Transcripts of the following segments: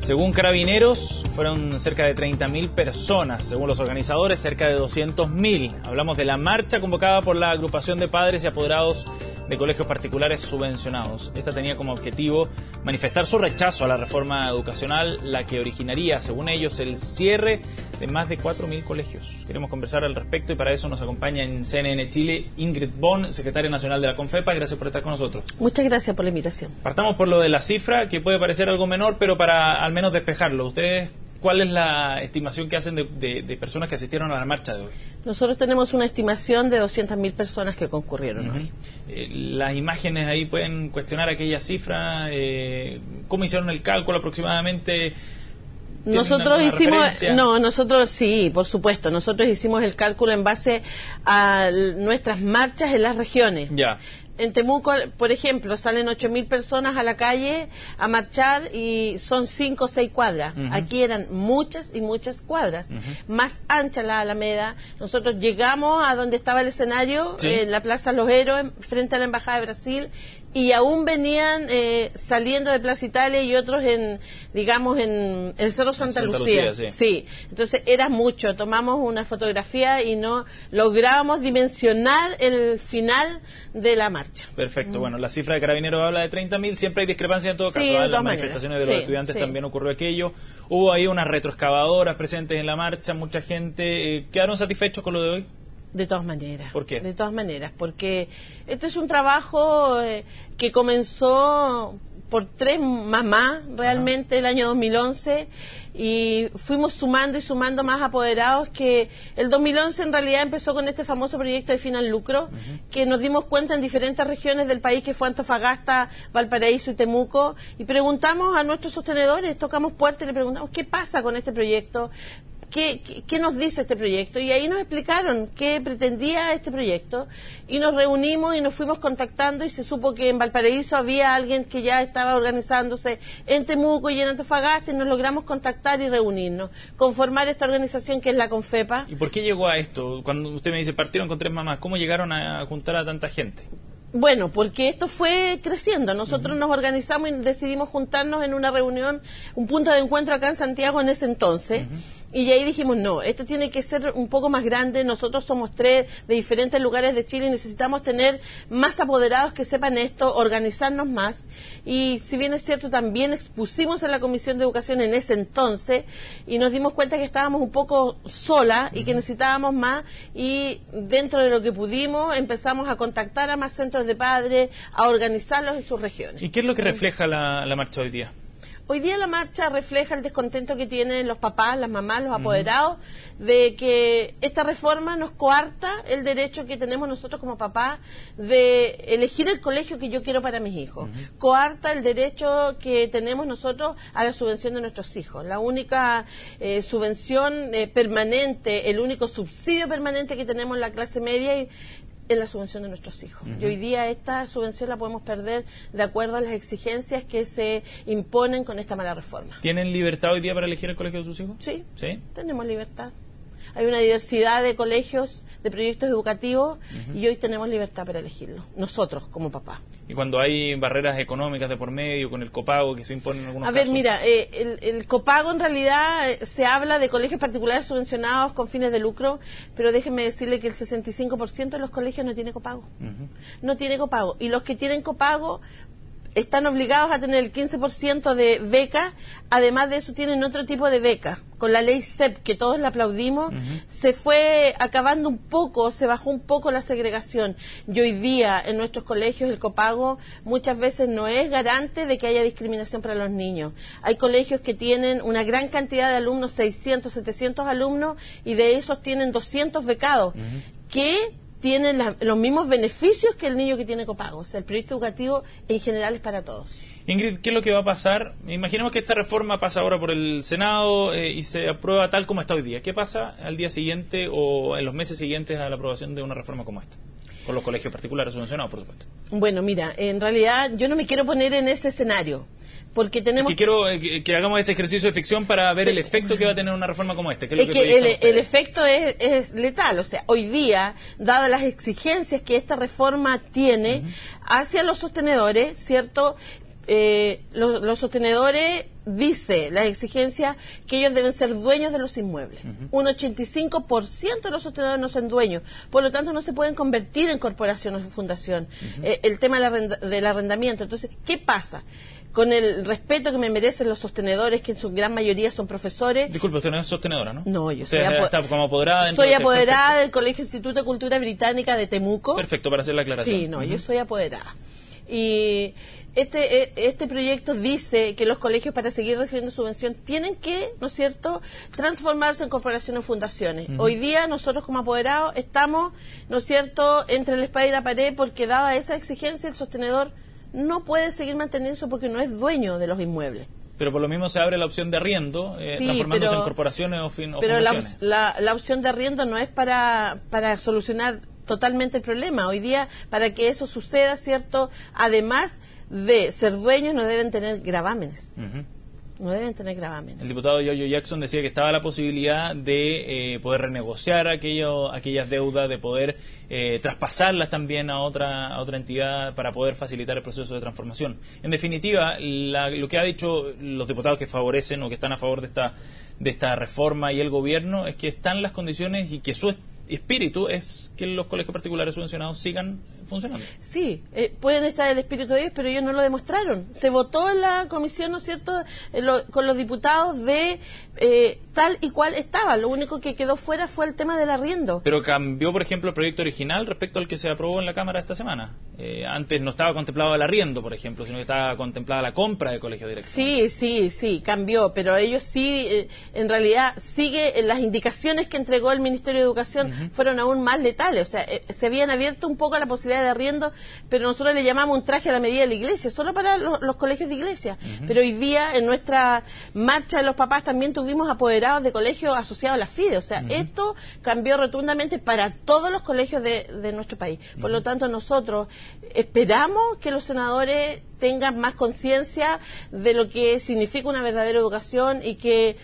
Según Carabineros, fueron cerca de 30.000 personas. Según los organizadores, cerca de 200.000. Hablamos de la marcha convocada por la agrupación de padres y apoderados de colegios particulares subvencionados. Esta tenía como objetivo manifestar su rechazo a la reforma educacional, la que originaría, según ellos, el cierre de más de 4.000 colegios. Queremos conversar al respecto y para eso nos acompaña en CNN Chile Ingrid Bon, secretaria nacional de la CONFEPA. Gracias por estar con nosotros. Muchas gracias por la invitación. Partamos por lo de la cifra, que puede parecer algo menor, pero para al menos despejarlo. ¿Ustedes cuál es la estimación que hacen de personas que asistieron a la marcha de hoy? Nosotros tenemos una estimación de 200.000 personas que concurrieron hoy. Las imágenes ahí pueden cuestionar aquella cifra. ¿Cómo hicieron el cálculo aproximadamente? Nosotros nosotros sí, por supuesto. Nosotros hicimos el cálculo en base a nuestras marchas en las regiones. Ya. En Temuco, por ejemplo, salen 8.000 personas a la calle a marchar y son 5 o 6 cuadras. Aquí eran muchas y muchas cuadras, más ancha la Alameda. Nosotros llegamos a donde estaba el escenario, ¿sí?, en la Plaza Los Héroes, frente a la Embajada de Brasil, y aún venían saliendo de Plaza Italia y otros en el Cerro Santa Lucía. Sí. Entonces era mucho. Tomamos una fotografía y no lográbamos dimensionar el final de la marcha. Perfecto. Bueno, la cifra de Carabineros habla de 30.000. Siempre hay discrepancia en todo caso. En las manifestaciones de los estudiantes también ocurrió aquello. Hubo ahí unas retroexcavadoras presentes en la marcha, mucha gente. ¿Quedaron satisfechos con lo de hoy? De todas maneras. ¿Por qué? De todas maneras, porque este es un trabajo que comenzó por 3 mamás realmente el año 2011 y fuimos sumando y sumando más apoderados, que el 2011 en realidad empezó con este famoso proyecto de fin al lucro, que nos dimos cuenta en diferentes regiones del país, que fue Antofagasta, Valparaíso y Temuco, y preguntamos a nuestros sostenedores, tocamos puertas y le preguntamos qué pasa con este proyecto. ¿Qué nos dice este proyecto? Y ahí nos explicaron qué pretendía este proyecto y nos reunimos y nos fuimos contactando y se supo que en Valparaíso había alguien que ya estaba organizándose en Temuco y en Antofagasta y nos logramos contactar y reunirnos, conformar esta organización que es la CONFEPA. ¿Y por qué llegó a esto? Cuando usted me dice partieron con 3 mamás, ¿cómo llegaron a juntar a tanta gente? Bueno, porque esto fue creciendo. Nosotros nos organizamos y decidimos juntarnos en una reunión, un punto de encuentro acá en Santiago en ese entonces. Y ahí dijimos, no, esto tiene que ser un poco más grande. Nosotros somos 3 de diferentes lugares de Chile y necesitamos tener más apoderados que sepan esto, organizarnos más. Y si bien es cierto, también expusimos en la Comisión de Educación en ese entonces y nos dimos cuenta que estábamos un poco solas y que necesitábamos más, y dentro de lo que pudimos empezamos a contactar a más centros de padres, a organizarlos en sus regiones. ¿Y qué es lo que refleja la marcha hoy día? Hoy día la marcha refleja el descontento que tienen los papás, las mamás, los apoderados, de que esta reforma nos coarta el derecho que tenemos nosotros como papás de elegir el colegio que yo quiero para mis hijos. Coarta el derecho que tenemos nosotros a la subvención de nuestros hijos. La única subvención permanente, el único subsidio permanente que tenemos en la clase media en la subvención de nuestros hijos. Y hoy día esta subvención la podemos perder de acuerdo a las exigencias que se imponen con esta mala reforma. ¿Tienen libertad hoy día para elegir el colegio de sus hijos? Sí, tenemos libertad. Hay una diversidad de colegios, de proyectos educativos, y hoy tenemos libertad para elegirlo, nosotros como papás. Y cuando hay barreras económicas de por medio, con el copago que se impone en algunos casos. A ver, mira, el copago en realidad se habla de colegios particulares subvencionados con fines de lucro, pero déjenme decirle que el 65% de los colegios no tiene copago. No tiene copago. Y los que tienen copago están obligados a tener el 15% de beca. Además de eso tienen otro tipo de beca. Con la ley CEP, que todos la aplaudimos, se fue acabando un poco, se bajó un poco la segregación. Y hoy día en nuestros colegios el copago muchas veces no es garante de que haya discriminación para los niños. Hay colegios que tienen una gran cantidad de alumnos, 600, 700 alumnos, y de esos tienen 200 becados, que tienen los mismos beneficios que el niño que tiene copago. O sea, el proyecto educativo en general es para todos. Ingrid, ¿qué es lo que va a pasar? Imaginemos que esta reforma pasa ahora por el Senado y se aprueba tal como está hoy día. ¿Qué pasa al día siguiente o en los meses siguientes a la aprobación de una reforma como esta? Con los colegios particulares subvencionados, por supuesto. Bueno, mira, en realidad yo no me quiero poner en ese escenario, porque tenemos... quiero que hagamos ese ejercicio de ficción para ver el efecto que va a tener una reforma como esta. Es que el efecto es letal. O sea, hoy día, dadas las exigencias que esta reforma tiene hacia los sostenedores, ¿cierto?, los sostenedores, dice la exigencia que ellos deben ser dueños de los inmuebles. Un 85% de los sostenedores no son dueños, por lo tanto no se pueden convertir en corporación o fundación. El tema del arrendamiento. Entonces, ¿qué pasa? Con el respeto que me merecen los sostenedores, que en su gran mayoría son profesores. Disculpe, usted no es sostenedora, ¿no? No, yo soy apoderada. Soy apoderada del Colegio Instituto de Cultura Británica de Temuco. Perfecto, para hacer la aclaración. Sí, no, yo soy apoderada. Y este proyecto dice que los colegios, para seguir recibiendo subvención, tienen que, ¿no es cierto?, transformarse en corporaciones o fundaciones. Hoy día nosotros como apoderados estamos, ¿no es cierto?, entre la espada y la pared, porque dada esa exigencia el sostenedor no puede seguir manteniéndose porque no es dueño de los inmuebles. Pero por lo mismo se abre la opción de arriendo, transformándose en corporaciones o fundaciones. La opción de arriendo no es para solucionar totalmente el problema. Hoy día, para que eso suceda, ¿cierto?, además de ser dueños, no deben tener gravámenes. No deben tener gravámenes. El diputado Giorgio Jackson decía que estaba la posibilidad de poder renegociar aquellas deudas, de poder traspasarlas también a otra entidad para poder facilitar el proceso de transformación. En definitiva, lo que ha dicho los diputados que favorecen o que están a favor de esta reforma y el gobierno es que están las condiciones y que su espíritu es que los colegios particulares subvencionados sigan funcionando. Sí, pueden estar el espíritu de ellos, pero ellos no lo demostraron. Se votó en la comisión, ¿no es cierto?, con los diputados de tal y cual estaba. Lo único que quedó fuera fue el tema del arriendo. Pero cambió, por ejemplo, el proyecto original respecto al que se aprobó en la Cámara esta semana. Antes no estaba contemplado el arriendo, por ejemplo, sino que estaba contemplada la compra de colegios directos. Sí, cambió, pero ellos sí, en realidad, las indicaciones que entregó el Ministerio de Educación fueron aún más letales. O sea, se habían abierto un poco a la posibilidad de arriendo, pero nosotros le llamamos un traje a la medida de la iglesia, solo para los colegios de iglesia. Pero hoy día, en nuestra marcha de los papás, también tuvimos apoderados de colegios asociados a la FIDE. O sea, esto cambió rotundamente para todos los colegios de nuestro país. Por lo tanto, nosotros esperamos que los senadores tengan más conciencia de lo que significa una verdadera educación y que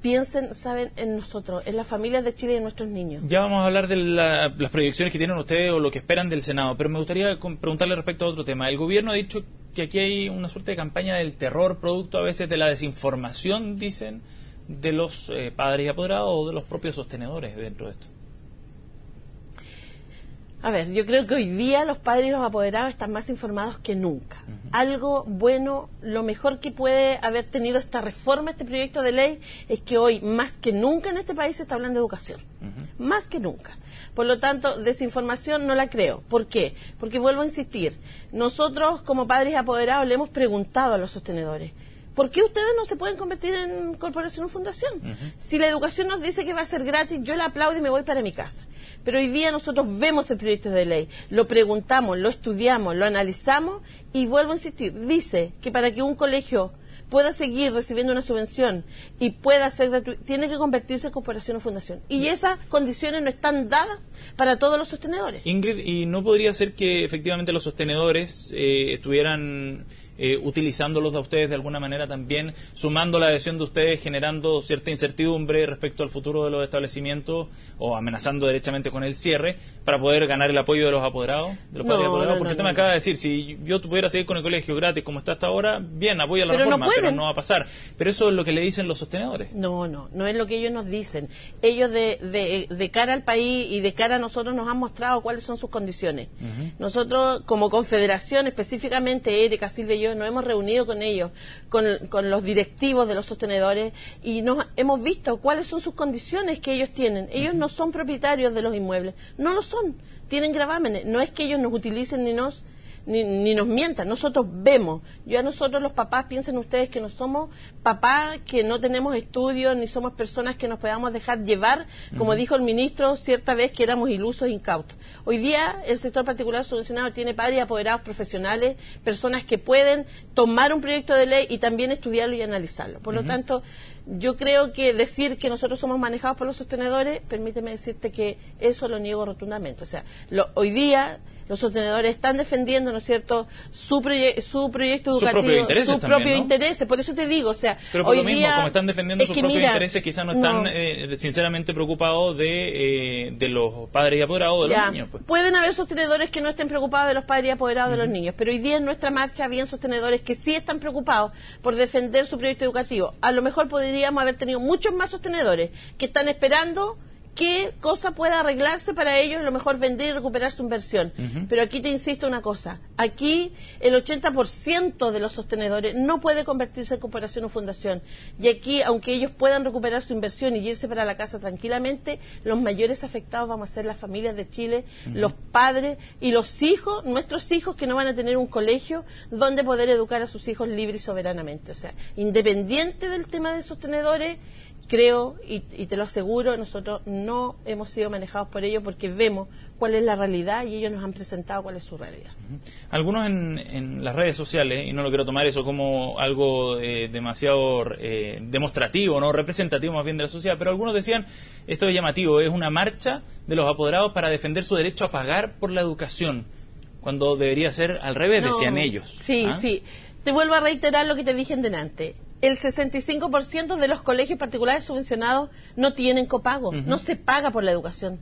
piensen, saben, en nosotros, en las familias de Chile y en nuestros niños. Ya vamos a hablar de las proyecciones que tienen ustedes o lo que esperan del Senado, pero me gustaría preguntarle respecto a otro tema. El gobierno ha dicho que aquí hay una suerte de campaña del terror, producto a veces de la desinformación, dicen, de los padres y apoderados o de los propios sostenedores dentro de esto. A ver, yo creo que hoy día los padres y los apoderados están más informados que nunca. Algo bueno, lo mejor que puede haber tenido esta reforma, este proyecto de ley, es que hoy, más que nunca en este país, se está hablando de educación. Más que nunca. Por lo tanto, desinformación no la creo. ¿Por qué? Porque vuelvo a insistir, nosotros como padres y apoderados le hemos preguntado a los sostenedores, ¿por qué ustedes no se pueden convertir en corporación o fundación? Si la educación nos dice que va a ser gratis, yo la aplaudo y me voy para mi casa. Pero hoy día nosotros vemos el proyecto de ley, lo preguntamos, lo estudiamos, lo analizamos y vuelvo a insistir, dice que para que un colegio pueda seguir recibiendo una subvención y pueda ser gratuito, tiene que convertirse en corporación o fundación. Y esas condiciones no están dadas para todos los sostenedores. Ingrid, ¿y no podría ser que efectivamente los sostenedores estuvieran utilizándolos a ustedes de alguna manera también, sumando la adhesión de ustedes, generando cierta incertidumbre respecto al futuro de los establecimientos o amenazando derechamente con el cierre para poder ganar el apoyo de los apoderados? Porque usted me acaba de decir, si yo pudiera seguir con el colegio gratis como está hasta ahora, bien, apoya la reforma, pero no va a pasar. Pero eso es lo que le dicen los sostenedores. No es lo que ellos nos dicen. Ellos de cara al país y de cara a nosotros nos han mostrado cuáles son sus condiciones. Nosotros como confederación, específicamente Erika, Silvia y yo, nos hemos reunido con ellos, con los directivos de los sostenedores y nos hemos visto cuáles son sus condiciones que ellos tienen. Ellos no son propietarios de los inmuebles, no lo son, tienen gravámenes. No es que ellos nos utilicen ni nos mientan, nosotros vemos. Yo a nosotros los papás, piensen ustedes que no somos papás que no tenemos estudios, ni somos personas que nos podamos dejar llevar, como dijo el ministro cierta vez, que éramos ilusos e incautos. Hoy día el sector particular subvencionado tiene padres y apoderados profesionales, personas que pueden tomar un proyecto de ley y también estudiarlo y analizarlo. Por lo tanto, yo creo que decir que nosotros somos manejados por los sostenedores, permíteme decirte que eso lo niego rotundamente. O sea, hoy día Los sostenedores están defendiendo, ¿no es cierto?, su proyecto educativo, sus propios intereses. Por eso te digo, o sea, pero por hoy lo mismo, día, como están defendiendo sus propios intereses, quizás no están sinceramente preocupados de los padres y apoderados de los niños. Pues. Pueden haber sostenedores que no estén preocupados de los padres y apoderados de los niños, pero hoy día en nuestra marcha habían sostenedores que sí están preocupados por defender su proyecto educativo. A lo mejor podríamos haber tenido muchos más sostenedores que están esperando qué cosa pueda arreglarse para ellos, a lo mejor vender y recuperar su inversión. Pero aquí te insisto una cosa, aquí el 80% de los sostenedores no puede convertirse en corporación o fundación, y aquí, aunque ellos puedan recuperar su inversión y irse para la casa tranquilamente, los mayores afectados vamos a ser las familias de Chile, los padres y los hijos, nuestros hijos, que no van a tener un colegio donde poder educar a sus hijos libre y soberanamente. O sea, independiente del tema de sostenedores, creo, y te lo aseguro, nosotros no hemos sido manejados por ellos porque vemos cuál es la realidad y ellos nos han presentado cuál es su realidad. Algunos en las redes sociales, y no lo quiero tomar eso como algo demasiado demostrativo, no representativo más bien de la sociedad, pero algunos decían, esto es llamativo, es una marcha de los apoderados para defender su derecho a pagar por la educación, cuando debería ser al revés, decían ellos. Sí, sí. Te vuelvo a reiterar lo que te dije en delante. El 65% de los colegios particulares subvencionados no tienen copago, no se paga por la educación.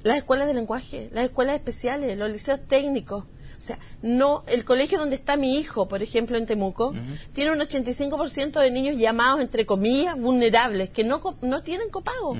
Las escuelas de lenguaje, las escuelas especiales, los liceos técnicos, o sea, no, el colegio donde está mi hijo, por ejemplo, en Temuco, tiene un 85% de niños llamados, entre comillas, vulnerables, que no tienen copago.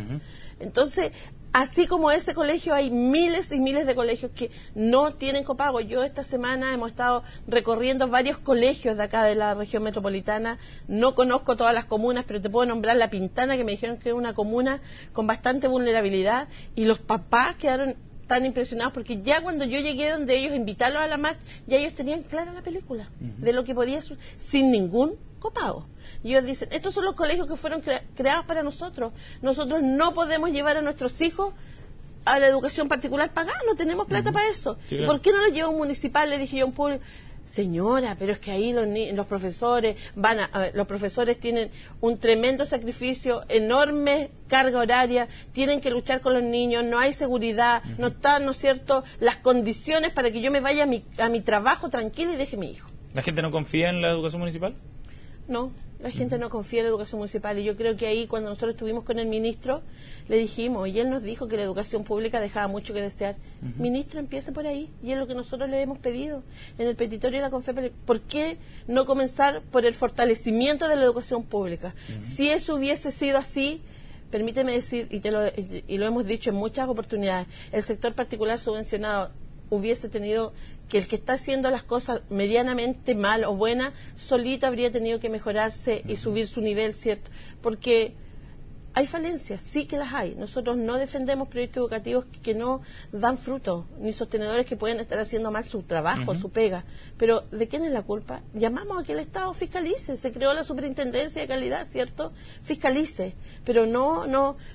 Entonces, así como ese colegio, hay miles y miles de colegios que no tienen copago. Yo esta semana hemos estado recorriendo varios colegios de acá de la región metropolitana. No conozco todas las comunas, pero te puedo nombrar La Pintana, que me dijeron que era una comuna con bastante vulnerabilidad. Y los papás quedaron tan impresionados porque ya cuando yo llegué donde ellos, invitarlos a la marcha, ya ellos tenían clara la película de lo que podía ser sin ningún copago. Y ellos dicen, estos son los colegios que fueron creados para nosotros. Nosotros no podemos llevar a nuestros hijos a la educación particular pagada, no tenemos plata para eso. Sí, claro. ¿Por qué no los lleva un municipal? Le dije yo a un público, señora, pero es que ahí los profesores los profesores tienen un tremendo sacrificio, enorme carga horaria, tienen que luchar con los niños, no hay seguridad, no están, ¿no es cierto?, las condiciones para que yo me vaya a mi trabajo tranquilo y deje a mi hijo. ¿La gente no confía en la educación municipal? No, la gente no confía en la educación municipal, y yo creo que ahí, cuando nosotros estuvimos con el ministro, le dijimos, y él nos dijo que la educación pública dejaba mucho que desear. Ministro, empiece por ahí, y es lo que nosotros le hemos pedido en el petitorio de la CONFEP. ¿Por qué no comenzar por el fortalecimiento de la educación pública? Si eso hubiese sido así, permíteme decir, y lo hemos dicho en muchas oportunidades, el sector particular subvencionado hubiese tenido que el que está haciendo las cosas medianamente mal o buena, solito habría tenido que mejorarse y subir su nivel, ¿cierto? Porque hay falencias, sí que las hay. Nosotros no defendemos proyectos educativos que no dan fruto, ni sostenedores que pueden estar haciendo mal su trabajo, su pega. Pero ¿de quién es la culpa? Llamamos a que el Estado fiscalice. Se creó la Superintendencia de Calidad, ¿cierto? Fiscalice. Pero no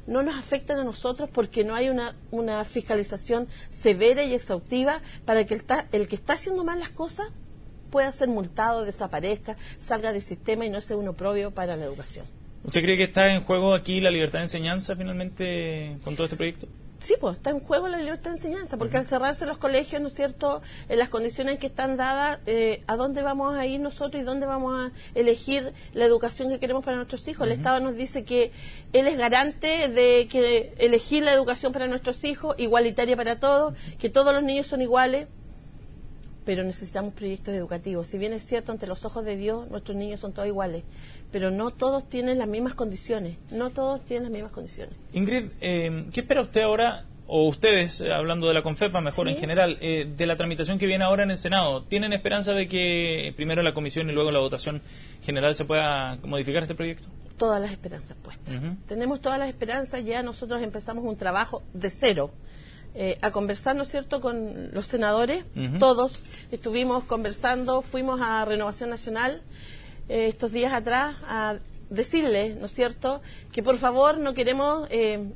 nos afectan a nosotros porque no hay una fiscalización severa y exhaustiva para que el que está haciendo mal las cosas pueda ser multado, desaparezca, salga del sistema y no sea un oprobio para la educación. ¿Usted cree que está en juego aquí la libertad de enseñanza finalmente con todo este proyecto? Sí, pues está en juego la libertad de enseñanza, porque al cerrarse los colegios, ¿no es cierto?, en las condiciones que están dadas, ¿a dónde vamos a ir nosotros y dónde vamos a elegir la educación que queremos para nuestros hijos? El Estado nos dice que él es garante de que elegir la educación para nuestros hijos, igualitaria para todos, que todos los niños son iguales, pero necesitamos proyectos educativos. Si bien es cierto, ante los ojos de Dios, nuestros niños son todos iguales, pero no todos tienen las mismas condiciones, Ingrid, ¿qué espera usted ahora, o ustedes, hablando de la CONFEPA mejor en general, de la tramitación que viene ahora en el Senado? ¿Tienen esperanza de que primero la comisión y luego la votación general se pueda modificar este proyecto? Todas las esperanzas puestas. Tenemos todas las esperanzas, ya nosotros empezamos un trabajo de cero. A conversar, ¿no es cierto?, con los senadores, todos estuvimos conversando, fuimos a Renovación Nacional estos días atrás a decirles, ¿no es cierto?, que por favor no queremos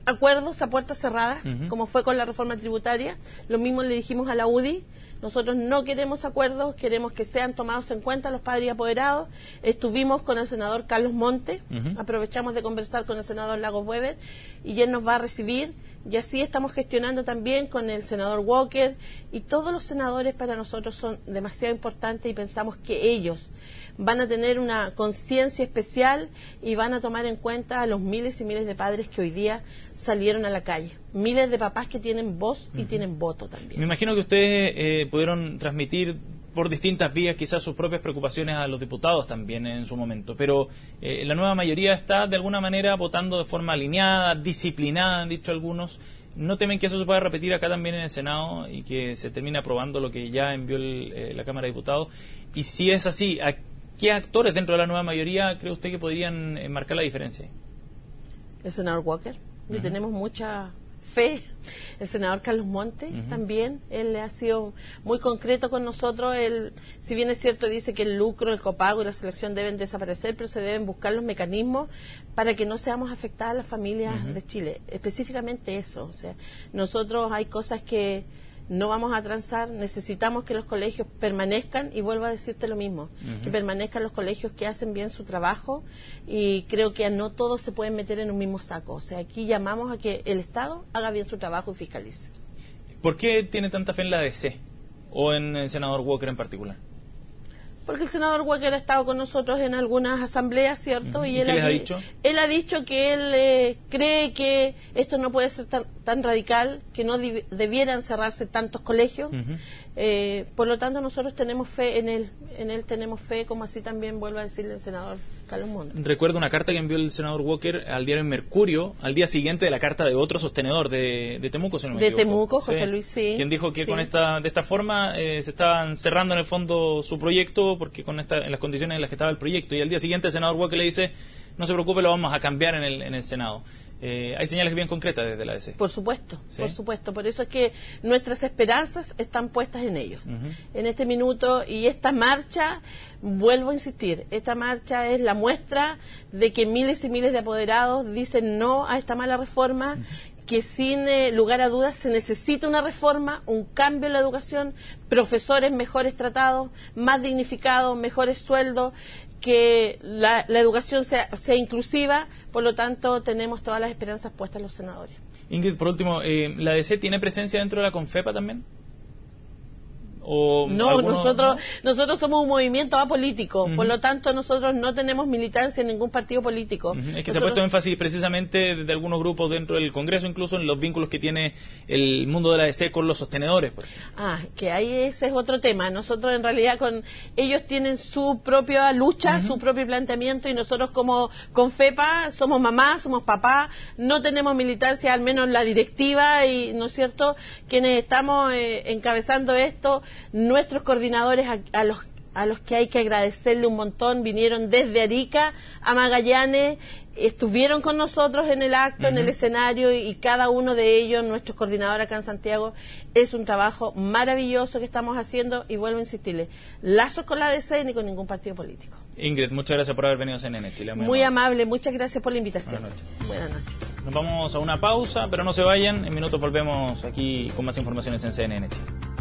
acuerdos a puertas cerradas, como fue con la reforma tributaria. Lo mismo le dijimos a la UDI. Nosotros no queremos acuerdos, queremos que sean tomados en cuenta los padres y apoderados. Estuvimos con el senador Carlos Monte, aprovechamos de conversar con el senador Lagos Weber, y él nos va a recibir. y así estamos gestionando también con el senador Walker, y todos los senadores para nosotros son demasiado importantes y pensamos que ellos van a tener una conciencia especial y van a tomar en cuenta a los miles y miles de padres que hoy día salieron a la calle, miles de papás que tienen voz y tienen voto también. Me imagino que ustedes pudieron transmitir por distintas vías quizás sus propias preocupaciones a los diputados también en su momento, pero la nueva mayoría está de alguna manera votando de forma alineada, disciplinada, han dicho algunos. ¿No temen que eso se pueda repetir acá también en el Senado y que se termine aprobando lo que ya envió la Cámara de Diputados? Y si es así, ¿a qué actores dentro de la nueva mayoría cree usted que podrían marcar la diferencia? El senador Walker, y tenemos mucha fe. El senador Carlos Montes también, él ha sido muy concreto con nosotros. Él, si bien es cierto, dice que el lucro, el copago y la selección deben desaparecer, pero se deben buscar los mecanismos para que no seamos afectadas las familias de Chile. Específicamente eso. O sea, nosotros hay cosas que no vamos a transar, necesitamos que los colegios permanezcan, y vuelvo a decirte lo mismo, que permanezcan los colegios que hacen bien su trabajo, y creo que no todos se pueden meter en un mismo saco. O sea, aquí llamamos a que el Estado haga bien su trabajo y fiscalice. ¿Por qué tiene tanta fe en la ADC o en el senador Walker en particular? Porque el senador Walker ha estado con nosotros en algunas asambleas, ¿cierto? ¿Y qué les ha dicho? Él ha dicho que él cree que esto no puede ser tan radical, que no debieran cerrarse tantos colegios. Por lo tanto, nosotros tenemos fe en él tenemos fe, como así también vuelve a decirle el senador Carlos Montes. Recuerdo una carta que envió el senador Walker al diario Mercurio al día siguiente de la carta de otro sostenedor de Temuco, si no me equivoco. De Temuco, José Luis, sí. Quien dijo que de esta forma se estaban cerrando en el fondo su proyecto, porque en las condiciones en las que estaba el proyecto, y al día siguiente el senador Walker le dice: no se preocupe, lo vamos a cambiar en el Senado. Hay señales bien concretas desde la ADC. Por supuesto, ¿Sí? Por supuesto. Por eso es que nuestras esperanzas están puestas en ellos. En este minuto, y esta marcha, vuelvo a insistir, esta marcha es la muestra de que miles y miles de apoderados dicen no a esta mala reforma, que sin lugar a dudas se necesita una reforma, un cambio en la educación, profesores mejores tratados, más dignificados, mejores sueldos, que la educación sea inclusiva. Por lo tanto, tenemos todas las esperanzas puestas en los senadores. Ingrid, por último, ¿la ADC tiene presencia dentro de la CONFEPA también? No, nosotros somos un movimiento apolítico, por lo tanto nosotros no tenemos militancia en ningún partido político. Es que se ha puesto énfasis precisamente de algunos grupos dentro del Congreso, incluso en los vínculos que tiene el mundo de la ADC con los sostenedores, por ejemplo. Que ahí ese es otro tema. Nosotros en realidad ellos tienen su propia lucha, su propio planteamiento, y nosotros como CONFEPA somos mamá, somos papá, no tenemos militancia, al menos en la directiva, y ¿no es cierto?, quienes estamos encabezando esto. Nuestros coordinadores, a los que hay que agradecerle un montón, vinieron desde Arica a Magallanes, estuvieron con nosotros en el acto, en el escenario, y cada uno de ellos, nuestros coordinadores acá en Santiago, es un trabajo maravilloso que estamos haciendo, y vuelvo a insistirle, lazos con la ADC ni con ningún partido político. Ingrid, muchas gracias por haber venido a CNN Chile. Muy amable, muchas gracias por la invitación. Buenas noches. Nos vamos a una pausa, pero no se vayan, en minutos volvemos aquí con más informaciones en CNN Chile.